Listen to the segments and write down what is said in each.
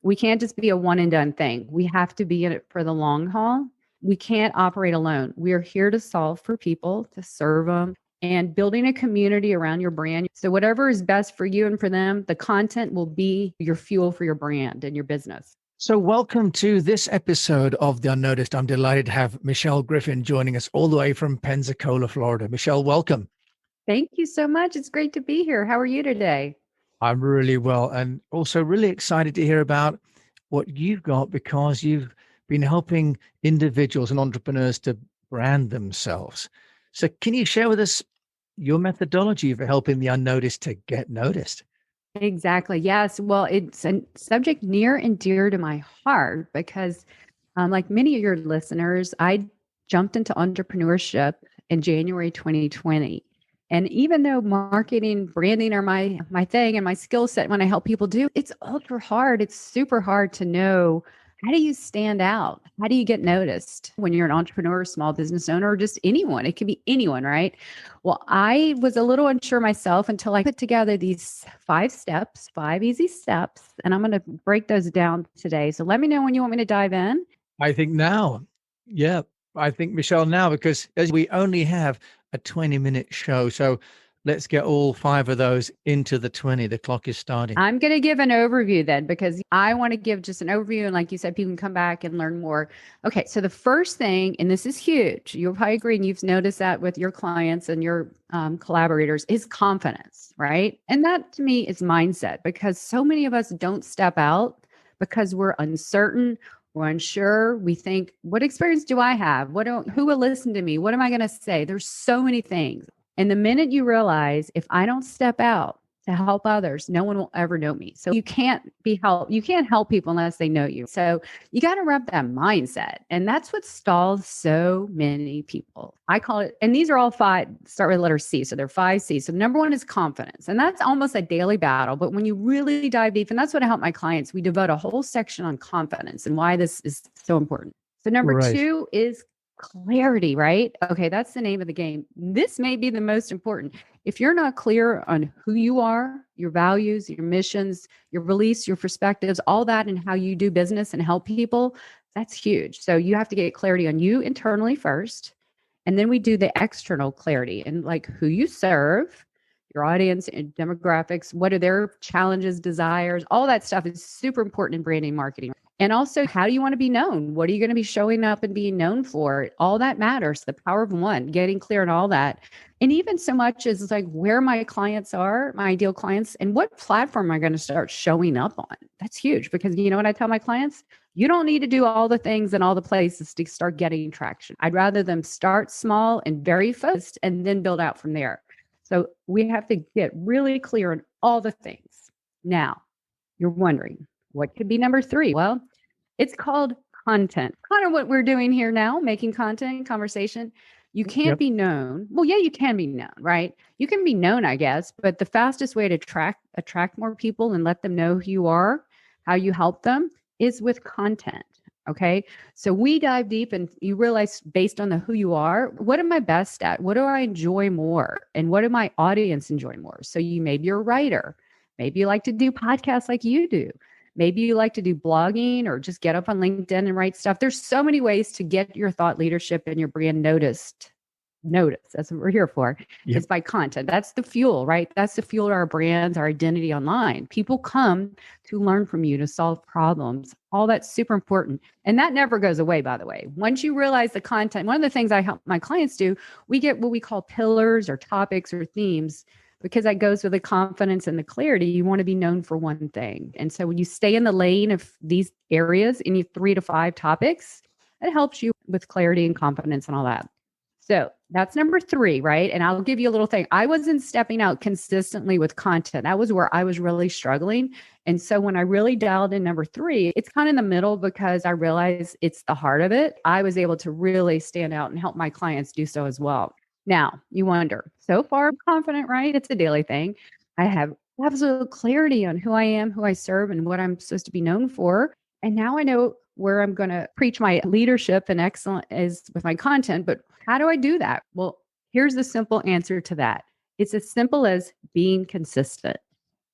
We can't just be a one and done thing. We have to be in it for the long haul. We can't operate alone. We are here to solve for people, to serve them, and building a community around your brand. So whatever is best for you and for them, the content will be your fuel for your brand and your business. So welcome to this episode of The Unnoticed. I'm delighted to have Michelle Griffin joining us all the way from Pensacola, Florida. Michelle, welcome. Thank you so much. It's great to be here. How are you today? I'm really well, and also really excited to hear about what you've got, because you've been helping individuals and entrepreneurs to brand themselves. So can you share with us your methodology for helping the unnoticed to get noticed? Exactly. Yes. Well, it's a subject near and dear to my heart because, like many of your listeners, I jumped into entrepreneurship in January 2020. And even though marketing, branding are my thing and my skill set when I help people do, it's ultra hard. It's super hard to know, how do you stand out? How do you get noticed when you're an entrepreneur, small business owner, or just anyone? It could be anyone, right? Well, I was a little unsure myself until I put together these 5 steps, 5 easy steps, and I'm going to break those down today. So let me know when you want me to dive in. I think now, yeah, I think Michelle now, because as we only have a 20-minute show, so let's get all 5 of those into the 20. The clock is starting. I'm going to give an overview then, because I want to give just an overview. And like you said, people can come back and learn more. Okay. So the first thing, and this is huge, you'll probably agree, and you've noticed that with your clients and your collaborators, is confidence, right? And that to me is mindset, because so many of us don't step out because we're uncertain. We're unsure. We think, what experience do I have? Who will listen to me? What am I going to say? There's so many things. And the minute you realize, if I don't step out to help others, no one will ever know me. So you can't help people unless they know you. So you got to rep that mindset. And that's what stalls so many people. I call it, and these are all 5, start with letter C. So they're 5C's. So number 1 is confidence. And that's almost a daily battle. But when you really dive deep, and that's what I help my clients, we devote a whole section on confidence and why this is so important. So number Right. 2 is clarity, right? Okay, that's the name of the game. This may be the most important. If you're not clear on who you are, your values, your missions, your beliefs, your perspectives, all that, and how you do business and help people, that's huge. So you have to get clarity on you internally first. And then we do the external clarity and like who you serve, your audience and demographics, what are their challenges, desires, all that stuff is super important in branding marketing. And also, how do you want to be known? What are you going to be showing up and being known for? All that matters. The power of one, getting clear on all that. And even so much as like where my clients are, my ideal clients, and what platform am I going to start showing up on? That's huge, because you know what I tell my clients? You don't need to do all the things and all the places to start getting traction. I'd rather them start small and very focused and then build out from there. So we have to get really clear on all the things. Now, you're wondering, what could be number 3? Well, it's called content. Kind of what we're doing here now, making content, conversation. You can't be known. Well, yeah, you can be known, right? You can be known, I guess, but the fastest way to attract more people and let them know who you are, how you help them, is with content. Okay. So we dive deep and you realize, based on the who you are, what am I best at? What do I enjoy more? And what do my audience enjoy more? So maybe you're a writer. Maybe you like to do podcasts like you do. Maybe you like to do blogging or just get up on LinkedIn and write stuff. There's so many ways to get your thought leadership and your brand noticed. That's what we're here for. Yep. It's by content. That's the fuel, right? That's the fuel to our brands, our identity online. People come to learn from you, to solve problems. All that's super important. And that never goes away, by the way. Once you realize the content, one of the things I help my clients do, we get what we call pillars or topics or themes, because that goes with the confidence and the clarity. You want to be known for one thing. And so when you stay in the lane of these areas, any 3 to 5 topics, it helps you with clarity and confidence and all that. So that's number 3, right? And I'll give you a little thing. I wasn't stepping out consistently with content. That was where I was really struggling. And so when I really dialed in number 3, it's kind of in the middle, because I realized it's the heart of it. I was able to really stand out and help my clients do so as well. Now, you wonder, so far I'm confident, right? It's a daily thing. I have absolute clarity on who I am, who I serve, and what I'm supposed to be known for. And now I know where I'm going to preach my leadership and excellence is with my content. But how do I do that? Well, here's the simple answer to that. It's as simple as being consistent.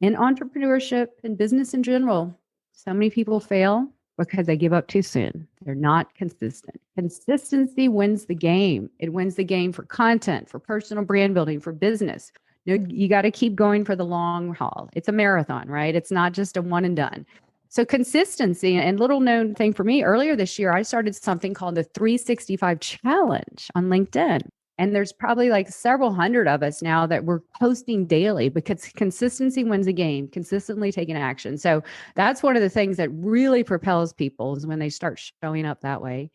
In entrepreneurship and business in general, So many people fail because they give up too soon. They're not consistent. Consistency wins the game. It wins the game for content, for personal brand building, for business. You got to keep going for the long haul. It's a marathon, right? It's not just a one and done. So consistency, and little known thing for me, earlier this year, I started something called the 365 challenge on LinkedIn. And there's probably like several hundred of us now that we're posting daily because consistency wins the game, consistently taking action. So that's one of the things that really propels people is when they start showing up that way.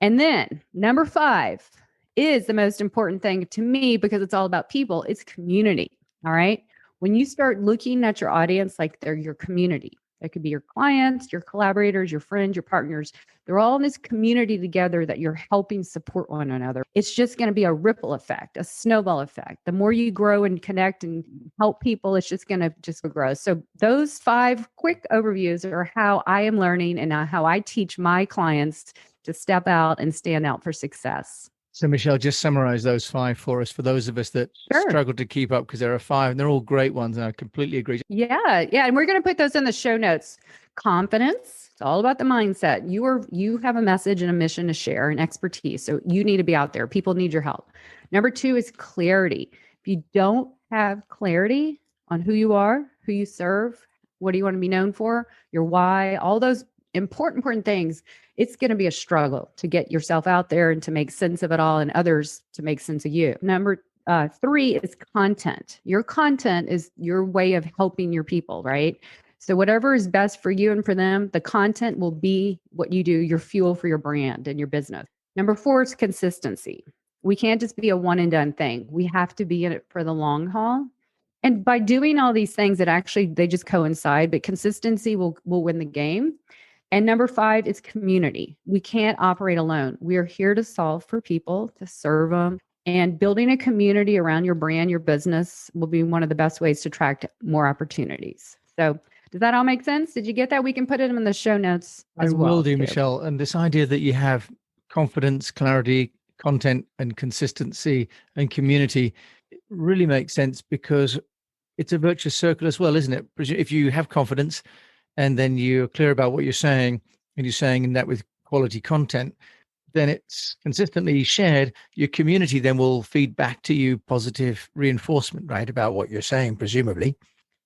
And then number 5 is the most important thing to me because it's all about people. It's community. All right. When you start looking at your audience like they're your community, that could be your clients, your collaborators, your friends, your partners. They're all in this community together that you're helping support one another. It's just going to be a ripple effect, a snowball effect. The more you grow and connect and help people, it's just going to grow. So those 5 quick overviews are how I am learning and how I teach my clients to step out and stand out for success. So, Michelle, just summarize those 5 for us, for those of us that struggle to keep up, because there are 5 and they're all great ones. And I completely agree. Yeah. Yeah. And we're going to put those in the show notes. Confidence. It's all about the mindset. You have a message and a mission to share and expertise. So you need to be out there. People need your help. Number 2 is clarity. If you don't have clarity on who you are, who you serve, what do you want to be known for, your why, all those important things, it's going to be a struggle to get yourself out there and to make sense of it all and others to make sense of you. Number 3 is content. Your content is your way of helping your people, right? So whatever is best for you and for them, the content will be what you do, your fuel for your brand and your business. Number 4 is consistency. We can't just be a one and done thing. We have to be in it for the long haul. And by doing all these things, they just coincide, but consistency will win the game. And number 5 is community. We can't operate alone. We are here to solve for people, to serve them. And building a community around your brand, your business will be one of the best ways to attract more opportunities. So does that all make sense? Did you get that? We can put it in the show notes as well. I will do, Michelle. And this idea that you have confidence, clarity, content, and consistency and community really makes sense because it's a virtuous circle as well, isn't it? If you have confidence, and then you're clear about what you're saying, and you're saying that with quality content, then it's consistently shared. Your community then will feed back to you positive reinforcement, right, about what you're saying, presumably.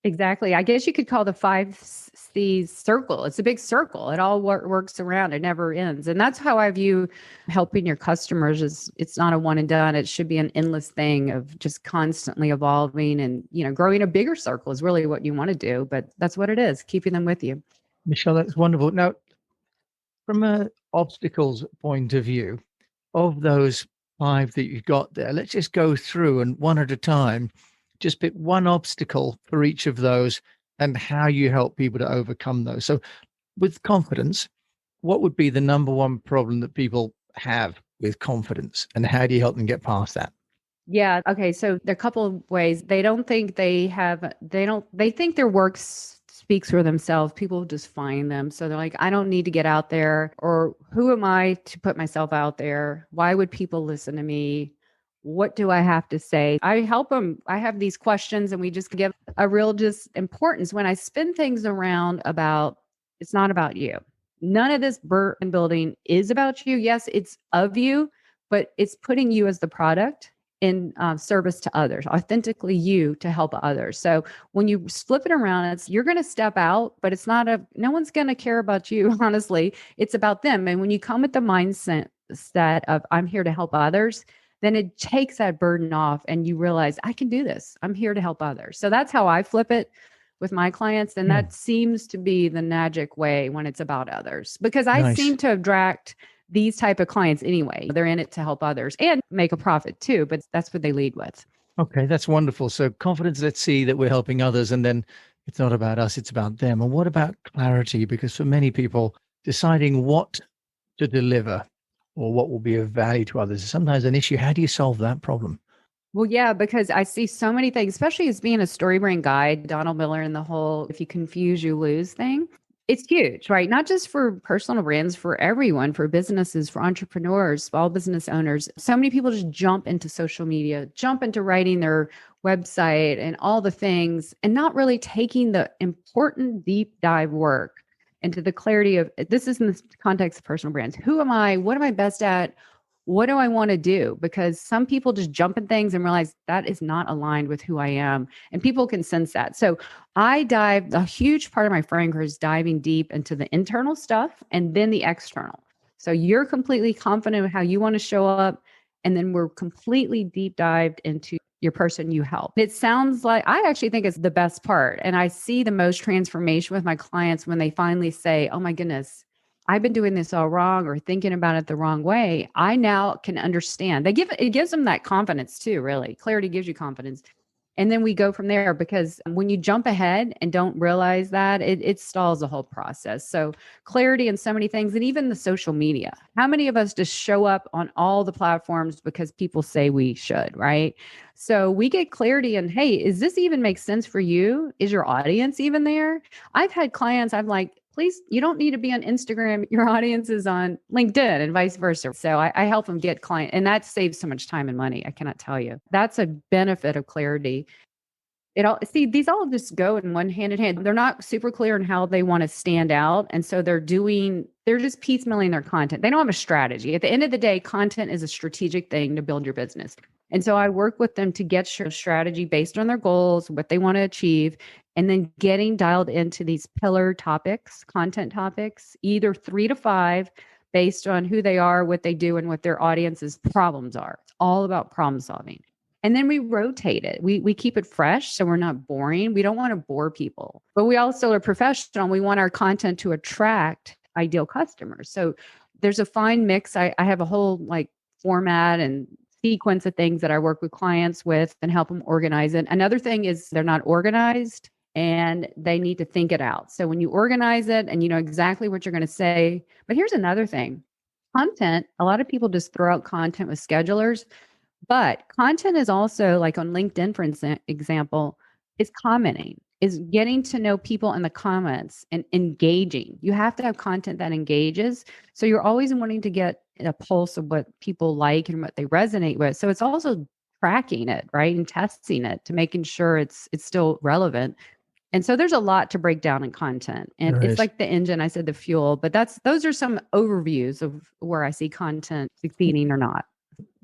Exactly. I guess you could call the 5C's circle. It's a big circle. It all works around. It never ends. And that's how I view helping your customers is it's not a one and done. It should be an endless thing of just constantly evolving and, growing a bigger circle is really what you want to do. But that's what it is, keeping them with you. Michelle, that's wonderful. Now, from an obstacles point of view, of those 5 that you got there, let's just go through and one at a time. Just pick one obstacle for each of those and how you help people to overcome those. So with confidence, what would be the number one problem that people have with confidence and how do you help them get past that? Yeah. Okay. So there are a couple of ways. They think their work speaks for themselves. People just find them. So they're like, I don't need to get out there, or who am I to put myself out there? Why would people listen to me? What do I have to say? I help them. I have these questions and we just give a real just importance when I spin things around about, it's not about you. None of this brand building is about you. Yes, it's of you, but it's putting you as the product in service to others, authentically you to help others. So when you flip it around, you're going to step out, but no one's going to care about you. Honestly, it's about them. And when you come with the mindset of I'm here to help others, then it takes that burden off and you realize I can do this. I'm here to help others. So that's how I flip it with my clients. And that seems to be the magic way when it's about others, because I seem to attract these type of clients anyway. They're in it to help others and make a profit too, but that's what they lead with. Okay, that's wonderful. So confidence, let's see that we're helping others, and then it's not about us, it's about them. And what about clarity? Because for many people, deciding what to deliver or what will be of value to others is sometimes an issue. How do you solve that problem? Well, yeah, because I see so many things, especially as being a story brand guide, Donald Miller and the whole, if you confuse, you lose thing. It's huge, right? Not just for personal brands, for everyone, for businesses, for entrepreneurs, small business owners. So many people just jump into social media, jump into writing their website and all the things, and not really taking the important deep dive work into the clarity of this is in the context of personal brands. Who am I? What am I best at? What do I want to do? Because some people just jump in things and realize that is not aligned with who I am. And people can sense that. So a huge part of my framework is diving deep into the internal stuff and then the external. So you're completely confident of how you want to show up. And then we're completely deep dived into your person you help. It sounds like I actually think it's the best part. And I see the most transformation with my clients when they finally say, oh my goodness, I've been doing this all wrong or thinking about it the wrong way. I now can understand. It gives them that confidence too, really. Clarity gives you confidence. And then we go from there because when you jump ahead and don't realize that, it stalls the whole process. So clarity in so many things, and even the social media. How many of us just show up on all the platforms because people say we should, right? So we get clarity and, hey, is this even make sense for you? Is your audience even there? I've had clients, I'm like, please, you don't need to be on Instagram. Your audience is on LinkedIn and vice versa. So I help them get client, and that saves so much time and money. I cannot tell you. That's a benefit of clarity. These all just go in one hand in hand. They're not super clear on how they want to stand out. And so they're just piecemealing their content. They don't have a strategy. At the end of the day, content is a strategic thing to build your business. And so I work with them to get your strategy based on their goals, what they want to achieve, and then getting dialed into these pillar topics, content topics, either 3 to 5, based on who they are, what they do, and what their audience's problems are. It's all about problem solving. And then we rotate it. We keep it fresh so we're not boring. We don't want to bore people, but we also are professional. We want our content to attract ideal customers. So there's a fine mix. I have a whole format and sequence of things that I work with clients with and help them organize it. Another thing is they're not organized and they need to think it out. So when you organize it and you know exactly what you're going to say, but here's another thing. Content, a lot of people just throw out content with schedulers, but content is also like on LinkedIn, for example, is commenting, is getting to know people in the comments and engaging. You have to have content that engages. So you're always wanting to get a pulse of what people like and what they resonate with. So it's also tracking it, right? And testing it to making sure it's still relevant. And so there's a lot to break down in content. And it's like the engine, I said the fuel, but those are some overviews of where I see content succeeding or not.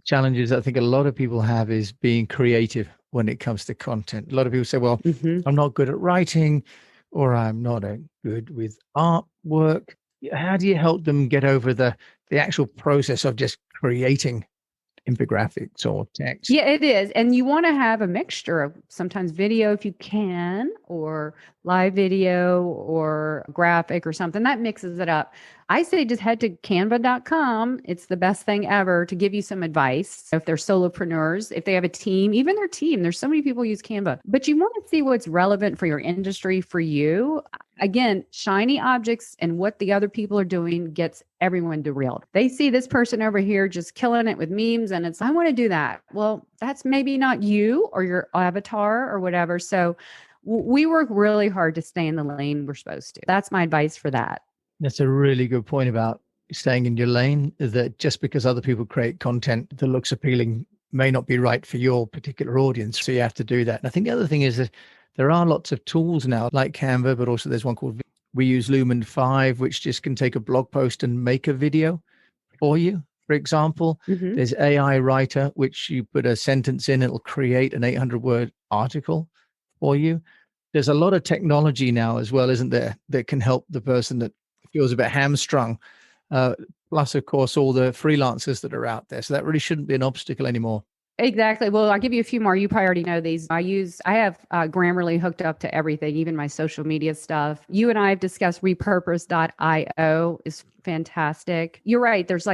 Challenges I think a lot of people have is being creative when it comes to content. A lot of people say, well, I'm not good at writing, or I'm not good with artwork. How do you help them get over the actual process of just creating infographics or text? Yeah, it is. And you want to have a mixture of sometimes video if you can, or live video or graphic or something that mixes it up. I say just head to canva.com. It's the best thing ever to give you some advice. If they're solopreneurs, if they have a team, even their team, there's so many people use Canva, but you want to see what's relevant for your industry, for you. Again, shiny objects and what the other people are doing gets everyone derailed. They see this person over here just killing it with memes and I want to do that. Well, that's maybe not you or your avatar or whatever. So we work really hard to stay in the lane we're supposed to. That's my advice for that. That's a really good point about staying in your lane, that just because other people create content that looks appealing may not be right for your particular audience. So you have to do that. And I think the other thing is that there are lots of tools now like Canva, but also there's one called, we use Lumen 5, which just can take a blog post and make a video for you. For example, there's AI Writer, which you put a sentence in, it'll create an 800-word article for you. There's a lot of technology now as well, isn't there, that can help the person that feels a bit hamstrung. Plus, of course, all the freelancers that are out there. So that really shouldn't be an obstacle anymore. Exactly. Well, I'll give you a few more. You probably already know these. I have Grammarly hooked up to everything, even my social media stuff. You and I have discussed repurpose.io is fantastic. You're right. There's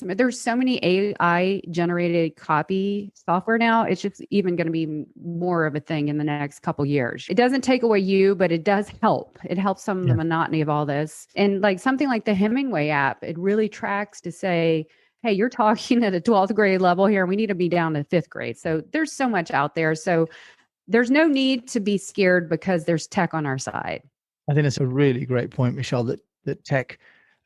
there's so many AI generated copy software now. It's just even going to be more of a thing in the next couple years. It doesn't take away you, but it does help. It helps some of the monotony of all this. And something like the Hemingway app, it really tracks to say, hey, you're talking at a 12th grade level here. We need to be down to 5th grade. So there's so much out there. So there's no need to be scared because there's tech on our side. I think that's a really great point, Michelle, that tech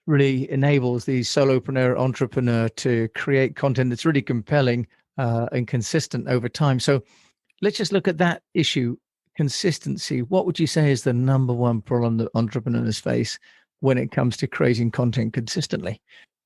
really enables the solopreneur, entrepreneur to create content that's really compelling and consistent over time. So let's just look at that issue, consistency. What would you say is the number one problem that entrepreneurs face when it comes to creating content consistently?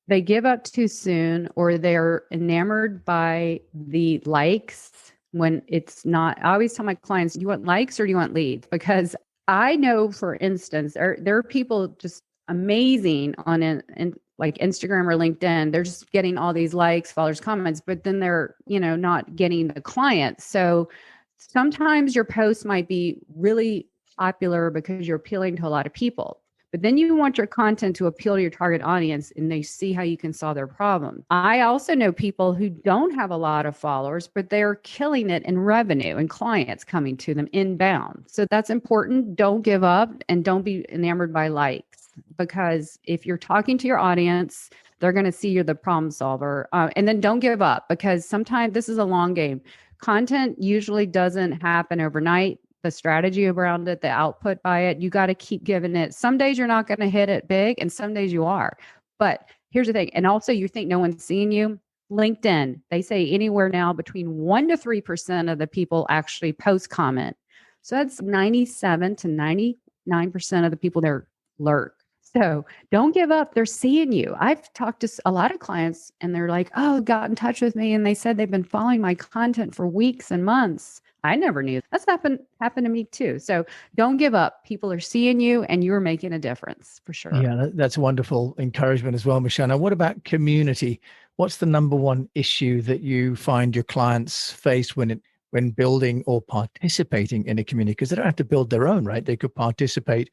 They give up too soon, or they're enamored by the likes when it's not. I always tell my clients, do you want likes or do you want leads? Because I know, for instance, there are people just amazing on in like Instagram or LinkedIn. They're just getting all these likes, followers, comments, but then they're, not getting the clients. So sometimes your post might be really popular because you're appealing to a lot of people. But then you want your content to appeal to your target audience and they see how you can solve their problem. I also know people who don't have a lot of followers, but they're killing it in revenue and clients coming to them inbound. So that's important. Don't give up and don't be enamored by likes, because if you're talking to your audience, they're going to see you're the problem solver. And then don't give up, because sometimes this is a long game. Content usually doesn't happen overnight. The strategy around it, the output by it, you got to keep giving it. Some days you're not going to hit it big and some days you are. But here's the thing. And also, you think no one's seeing you. LinkedIn, they say anywhere now between 1% to 3% of the people actually post comment. So that's 97 to 99% of the people there lurk. So don't give up. They're seeing you. I've talked to a lot of clients and they're like, oh, got in touch with me. And they said they've been following my content for weeks and months. I never knew. That's happened to me too. So don't give up. People are seeing you and you're making a difference for sure. Yeah, that's wonderful encouragement as well, Michelle. Now, what about community? What's the number one issue that you find your clients face when building or participating in a community? Because they don't have to build their own, right? They could participate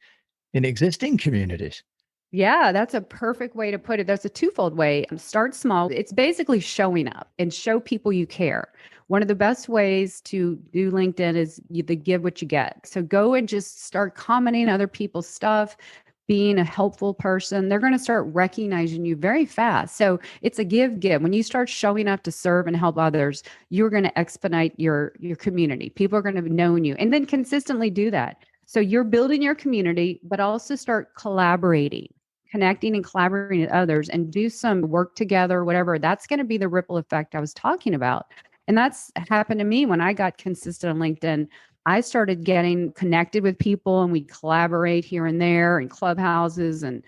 in existing communities. Yeah, that's a perfect way to put it. That's a twofold way. Start small. It's basically showing up and show people you care. One of the best ways to do LinkedIn is you give what you get. So go and just start commenting other people's stuff, being a helpful person. They're going to start recognizing you very fast. So it's a give. When you start showing up to serve and help others, you're going to expedite your community. People are going to know you, and then consistently do that. So you're building your community, but also start collaborating, connecting and collaborating with others, and do some work together, whatever. That's going to be the ripple effect I was talking about. And that's happened to me when I got consistent on LinkedIn. I started getting connected with people and we collaborate here and there in clubhouses and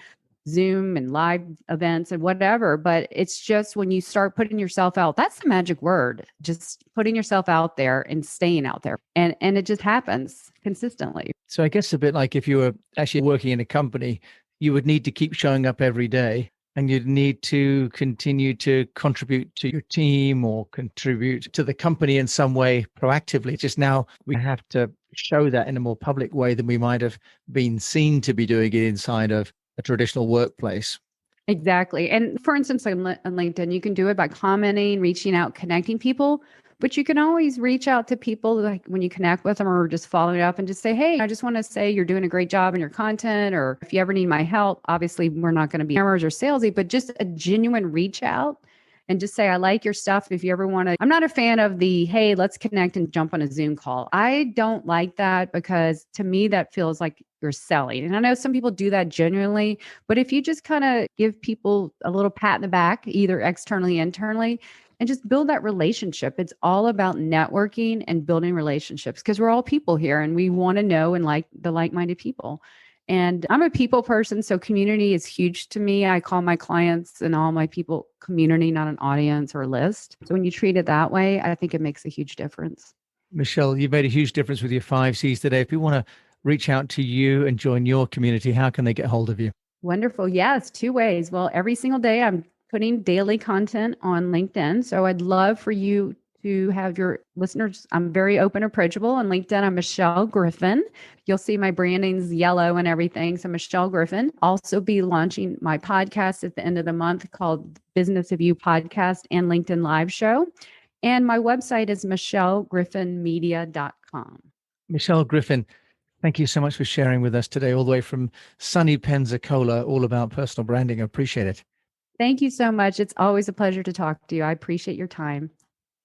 Zoom and live events and whatever. But it's just when you start putting yourself out, that's the magic word, just putting yourself out there and staying out there. And it just happens consistently. So I guess a bit like if you were actually working in a company, you would need to keep showing up every day and you'd need to continue to contribute to your team or contribute to the company in some way proactively. Just now we have to show that in a more public way than we might have been seen to be doing it inside of a traditional workplace. Exactly. And for instance, on LinkedIn, you can do it by commenting, reaching out, connecting people. But you can always reach out to people like when you connect with them or just following up and just say, hey, I just want to say you're doing a great job in your content. Or if you ever need my help, obviously we're not going to be hammers or salesy, but just a genuine reach out and just say, I like your stuff. If you ever want to, I'm not a fan of the, hey, let's connect and jump on a Zoom call. I don't like that because to me, that feels like you're selling. And I know some people do that genuinely, but if you just kind of give people a little pat in the back, either externally, internally, and just build that relationship. It's all about networking and building relationships because we're all people here and we want to know and like the like-minded people. And I'm a people person, so community is huge to me. I call my clients and all my people community, not an audience or a list. So when you treat it that way, I think it makes a huge difference. Michelle, you've made a huge difference with your 5C's today. If people want to reach out to you and join your community, how can they get hold of you? Wonderful. Yes, two ways. Well, every single day I'm putting daily content on LinkedIn. So I'd love for you to have your listeners. I'm very open, approachable on LinkedIn. I'm Michelle Griffin. You'll see my branding's yellow and everything. So Michelle Griffin. Also be launching my podcast at the end of the month called Business of You Podcast and LinkedIn Live Show. And my website is michellegriffinmedia.com. Michelle Griffin, thank you so much for sharing with us today, all the way from sunny Pensacola, all about personal branding. I appreciate it. Thank you so much. It's always a pleasure to talk to you. I appreciate your time.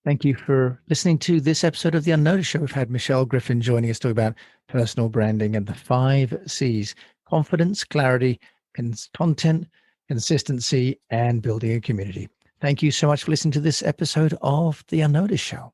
Thank you for listening to this episode of The Unnoticed Show. We've had Michelle Griffin joining us to talk about personal branding and the 5C's: confidence, clarity, content, consistency, and building a community. Thank you so much for listening to this episode of The Unnoticed Show.